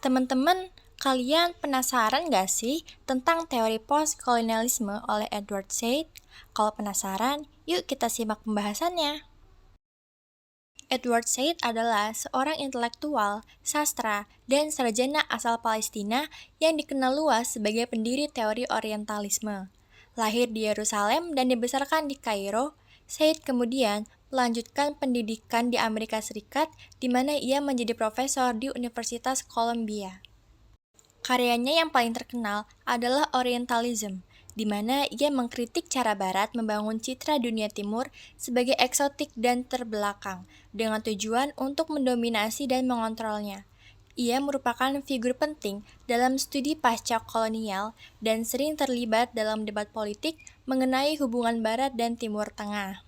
Teman-teman, kalian penasaran nggak sih tentang teori postkolonialisme oleh Edward Said? Kalau penasaran, yuk kita simak pembahasannya. Edward Said adalah seorang intelektual, sastra, dan sarjana asal Palestina yang dikenal luas sebagai pendiri teori orientalisme. Lahir di Yerusalem dan dibesarkan di Kairo, Said kemudian melanjutkan pendidikan di Amerika Serikat, di mana ia menjadi profesor di Universitas Columbia. Karyanya yang paling terkenal adalah Orientalism, di mana ia mengkritik cara Barat membangun citra dunia Timur sebagai eksotik dan terbelakang, dengan tujuan untuk mendominasi dan mengontrolnya. Ia merupakan figur penting dalam studi pasca kolonial dan sering terlibat dalam debat politik mengenai hubungan Barat dan Timur Tengah.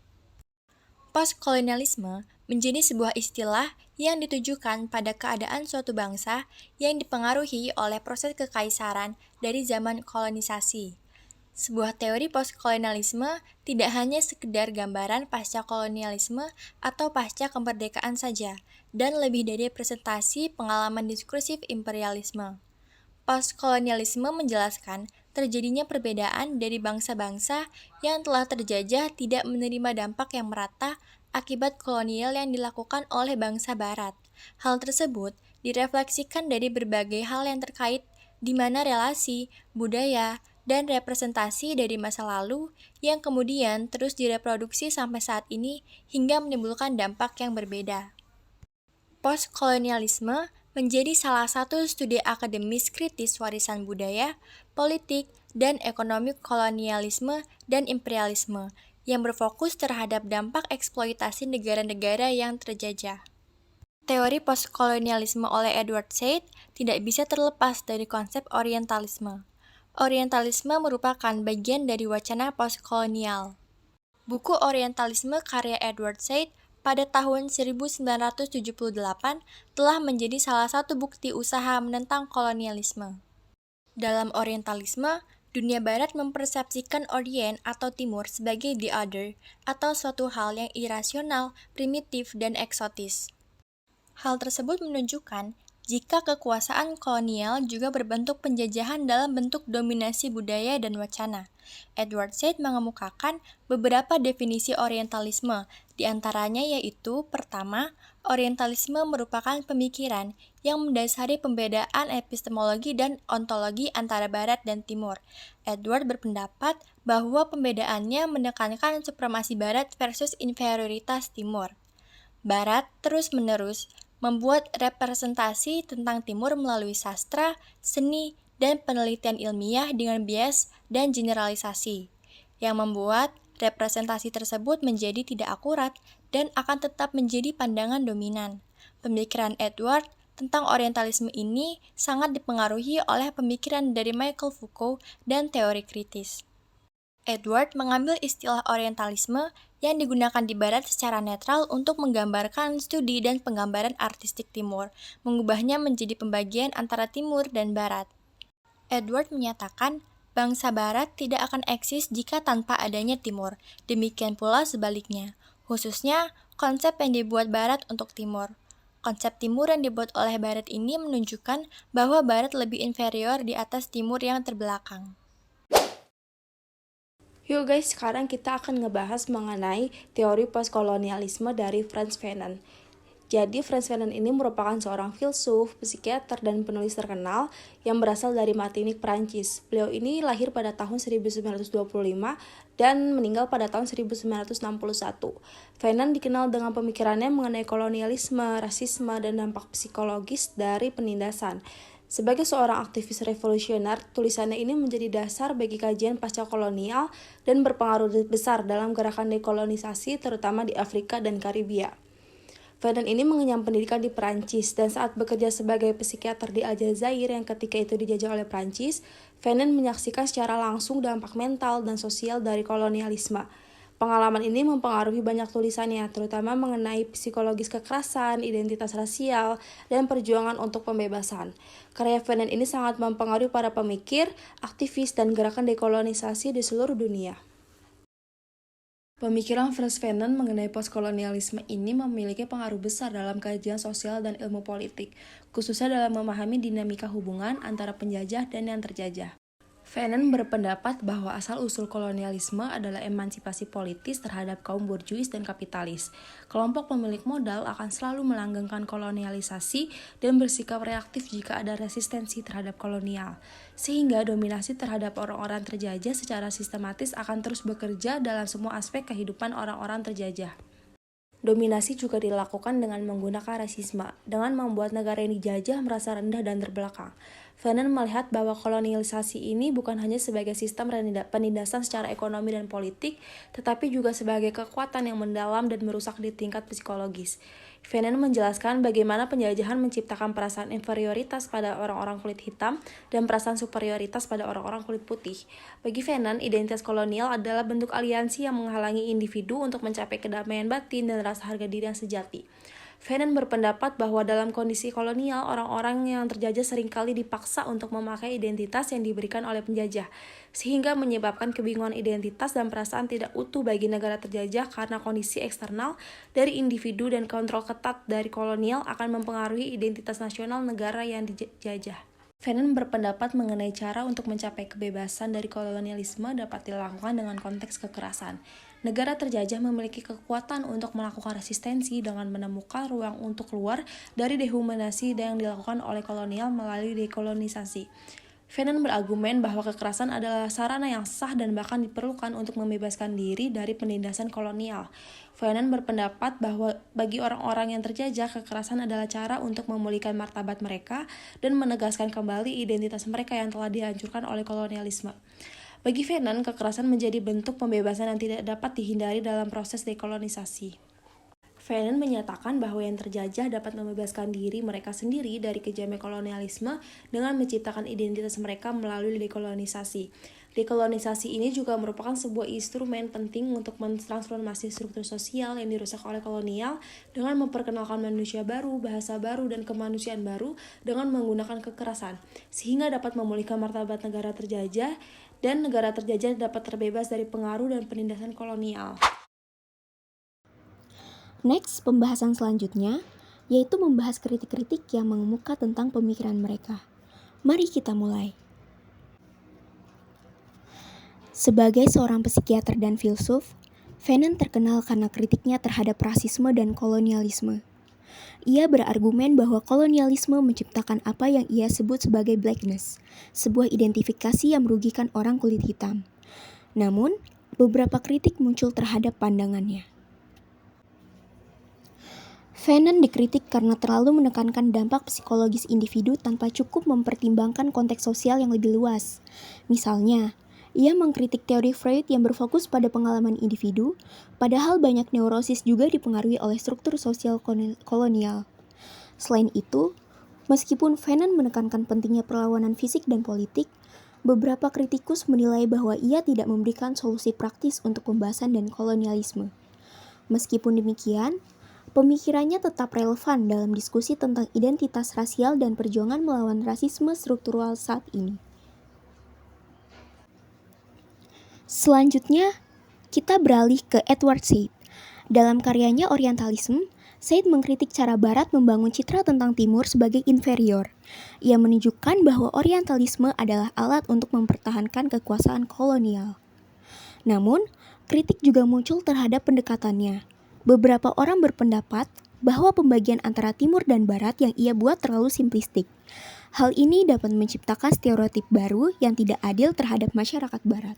Postkolonialisme menjadi sebuah istilah yang ditujukan pada keadaan suatu bangsa yang dipengaruhi oleh proses kekaisaran dari zaman kolonisasi. Sebuah teori postkolonialisme tidak hanya sekedar gambaran pasca kolonialisme atau pasca kemerdekaan saja, dan lebih dari presentasi pengalaman diskursif imperialisme. Postkolonialisme menjelaskan terjadinya perbedaan dari bangsa-bangsa yang telah terjajah tidak menerima dampak yang merata akibat kolonial yang dilakukan oleh bangsa Barat. Hal tersebut direfleksikan dari berbagai hal yang terkait, di mana relasi, budaya, dan representasi dari masa lalu yang kemudian terus direproduksi sampai saat ini hingga menimbulkan dampak yang berbeda. Postkolonialisme menjadi salah satu studi akademis kritis warisan budaya, politik, dan ekonomi kolonialisme dan imperialisme yang berfokus terhadap dampak eksploitasi negara-negara yang terjajah. Teori postkolonialisme oleh Edward Said tidak bisa terlepas dari konsep orientalisme. Orientalisme merupakan bagian dari wacana postkolonial. Buku Orientalisme karya Edward Said pada tahun 1978 telah menjadi salah satu bukti usaha menentang kolonialisme. Dalam Orientalisme, dunia Barat mempersepsikan Orient atau Timur sebagai the other, atau suatu hal yang irasional, primitif, dan eksotis. Hal tersebut menunjukkan jika kekuasaan kolonial juga berbentuk penjajahan dalam bentuk dominasi budaya dan wacana. Edward Said mengemukakan beberapa definisi orientalisme, di antaranya yaitu, pertama, orientalisme merupakan pemikiran yang mendasari pembedaan epistemologi dan ontologi antara Barat dan Timur. Edward berpendapat bahwa pembedaannya menekankan supremasi Barat versus inferioritas Timur. Barat terus-menerus membuat representasi tentang Timur melalui sastra, seni, dan penelitian ilmiah dengan bias dan generalisasi, yang membuat representasi tersebut menjadi tidak akurat dan akan tetap menjadi pandangan dominan. Pemikiran Edward tentang orientalisme ini sangat dipengaruhi oleh pemikiran dari Michel Foucault dan teori kritis. Edward mengambil istilah orientalisme yang digunakan di Barat secara netral untuk menggambarkan studi dan penggambaran artistik Timur, mengubahnya menjadi pembagian antara Timur dan Barat. Edward menyatakan bangsa Barat tidak akan eksis jika tanpa adanya Timur, demikian pula sebaliknya, khususnya konsep yang dibuat Barat untuk Timur. Konsep Timur yang dibuat oleh Barat ini menunjukkan bahwa Barat lebih inferior di atas Timur yang terbelakang. Yuk guys, sekarang kita akan ngebahas mengenai teori postkolonialisme dari Frantz Fanon. Jadi Frantz Fanon ini merupakan seorang filsuf, psikiater, dan penulis terkenal yang berasal dari Martinique, Prancis. Beliau ini lahir pada tahun 1925 dan meninggal pada tahun 1961. Fanon dikenal dengan pemikirannya mengenai kolonialisme, rasisme, dan dampak psikologis dari penindasan. Sebagai seorang aktivis revolusioner, tulisannya ini menjadi dasar bagi kajian pasca kolonial dan berpengaruh besar dalam gerakan dekolonisasi terutama di Afrika dan Karibia. Fanon ini mengenyam pendidikan di Perancis dan saat bekerja sebagai psikiater di Aljazair yang ketika itu dijajah oleh Perancis, Fanon menyaksikan secara langsung dampak mental dan sosial dari kolonialisme. Pengalaman ini mempengaruhi banyak tulisannya, terutama mengenai psikologis kekerasan, identitas rasial, dan perjuangan untuk pembebasan. Karya Fanon ini sangat mempengaruhi para pemikir, aktivis, dan gerakan dekolonisasi di seluruh dunia. Pemikiran Frans Fanon mengenai postkolonialisme ini memiliki pengaruh besar dalam kajian sosial dan ilmu politik, khususnya dalam memahami dinamika hubungan antara penjajah dan yang terjajah. Fanon berpendapat bahwa asal-usul kolonialisme adalah emansipasi politis terhadap kaum borjuis dan kapitalis. Kelompok pemilik modal akan selalu melanggengkan kolonialisasi dan bersikap reaktif jika ada resistensi terhadap kolonial, sehingga dominasi terhadap orang-orang terjajah secara sistematis akan terus bekerja dalam semua aspek kehidupan orang-orang terjajah. Dominasi juga dilakukan dengan menggunakan rasisme, dengan membuat negara yang dijajah merasa rendah dan terbelakang. Fanon melihat bahwa kolonialisasi ini bukan hanya sebagai sistem penindasan secara ekonomi dan politik, tetapi juga sebagai kekuatan yang mendalam dan merusak di tingkat psikologis. Fanon menjelaskan bagaimana penjajahan menciptakan perasaan inferioritas pada orang-orang kulit hitam dan perasaan superioritas pada orang-orang kulit putih. Bagi Fanon, identitas kolonial adalah bentuk aliansi yang menghalangi individu untuk mencapai kedamaian batin dan rasa harga diri yang sejati. Fanon berpendapat bahwa dalam kondisi kolonial, orang-orang yang terjajah seringkali dipaksa untuk memakai identitas yang diberikan oleh penjajah, sehingga menyebabkan kebingungan identitas dan perasaan tidak utuh bagi negara terjajah karena kondisi eksternal dari individu dan kontrol ketat dari kolonial akan mempengaruhi identitas nasional negara yang dijajah. Fanon berpendapat mengenai cara untuk mencapai kebebasan dari kolonialisme dapat dilakukan dengan konteks kekerasan. Negara terjajah memiliki kekuatan untuk melakukan resistensi dengan menemukan ruang untuk keluar dari dehumanisasi yang dilakukan oleh kolonial melalui dekolonisasi. Fanon berargumen bahwa kekerasan adalah sarana yang sah dan bahkan diperlukan untuk membebaskan diri dari penindasan kolonial. Fanon berpendapat bahwa bagi orang-orang yang terjajah, kekerasan adalah cara untuk memulihkan martabat mereka dan menegaskan kembali identitas mereka yang telah dihancurkan oleh kolonialisme. Bagi Fanon, kekerasan menjadi bentuk pembebasan yang tidak dapat dihindari dalam proses dekolonisasi. Fanon menyatakan bahwa yang terjajah dapat membebaskan diri mereka sendiri dari kejamnya kolonialisme dengan menciptakan identitas mereka melalui dekolonisasi. Dekolonisasi ini juga merupakan sebuah instrumen penting untuk mentransformasi struktur sosial yang dirusak oleh kolonial dengan memperkenalkan manusia baru, bahasa baru, dan kemanusiaan baru dengan menggunakan kekerasan, sehingga dapat memulihkan martabat negara terjajah dan negara terjajah dapat terbebas dari pengaruh dan penindasan kolonial. Next, pembahasan selanjutnya yaitu membahas kritik-kritik yang mengemuka tentang pemikiran mereka. Mari kita mulai. Sebagai seorang psikiater dan filsuf, Fanon terkenal karena kritiknya terhadap rasisme dan kolonialisme. Ia berargumen bahwa kolonialisme menciptakan apa yang ia sebut sebagai blackness, sebuah identifikasi yang merugikan orang kulit hitam. Namun, beberapa kritik muncul terhadap pandangannya. Fanon dikritik karena terlalu menekankan dampak psikologis individu tanpa cukup mempertimbangkan konteks sosial yang lebih luas. Misalnya, ia mengkritik teori Freud yang berfokus pada pengalaman individu, padahal banyak neurosis juga dipengaruhi oleh struktur sosial kolonial. Selain itu, meskipun Fanon menekankan pentingnya perlawanan fisik dan politik, beberapa kritikus menilai bahwa ia tidak memberikan solusi praktis untuk pembahasan dan kolonialisme. Meskipun demikian, pemikirannya tetap relevan dalam diskusi tentang identitas rasial dan perjuangan melawan rasisme struktural saat ini. Selanjutnya, kita beralih ke Edward Said. Dalam karyanya Orientalism, Said mengkritik cara Barat membangun citra tentang Timur sebagai inferior. Ia menunjukkan bahwa Orientalisme adalah alat untuk mempertahankan kekuasaan kolonial. Namun, kritik juga muncul terhadap pendekatannya. Beberapa orang berpendapat bahwa pembagian antara Timur dan Barat yang ia buat terlalu simplistik. Hal ini dapat menciptakan stereotip baru yang tidak adil terhadap masyarakat Barat.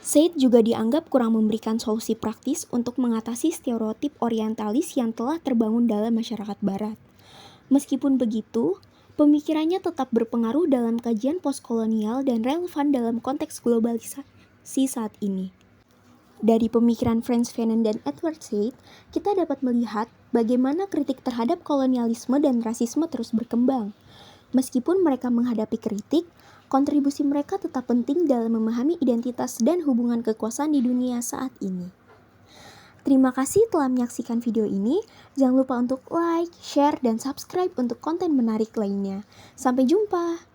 Said juga dianggap kurang memberikan solusi praktis untuk mengatasi stereotip orientalis yang telah terbangun dalam masyarakat Barat. Meskipun begitu, pemikirannya tetap berpengaruh dalam kajian postkolonial dan relevan dalam konteks globalisasi saat ini. Dari pemikiran Frans Fanon dan Edward Said, kita dapat melihat bagaimana kritik terhadap kolonialisme dan rasisme terus berkembang. Meskipun mereka menghadapi kritik, kontribusi mereka tetap penting dalam memahami identitas dan hubungan kekuasaan di dunia saat ini. Terima kasih telah menyaksikan video ini. Jangan lupa untuk like, share, dan subscribe untuk konten menarik lainnya. Sampai jumpa!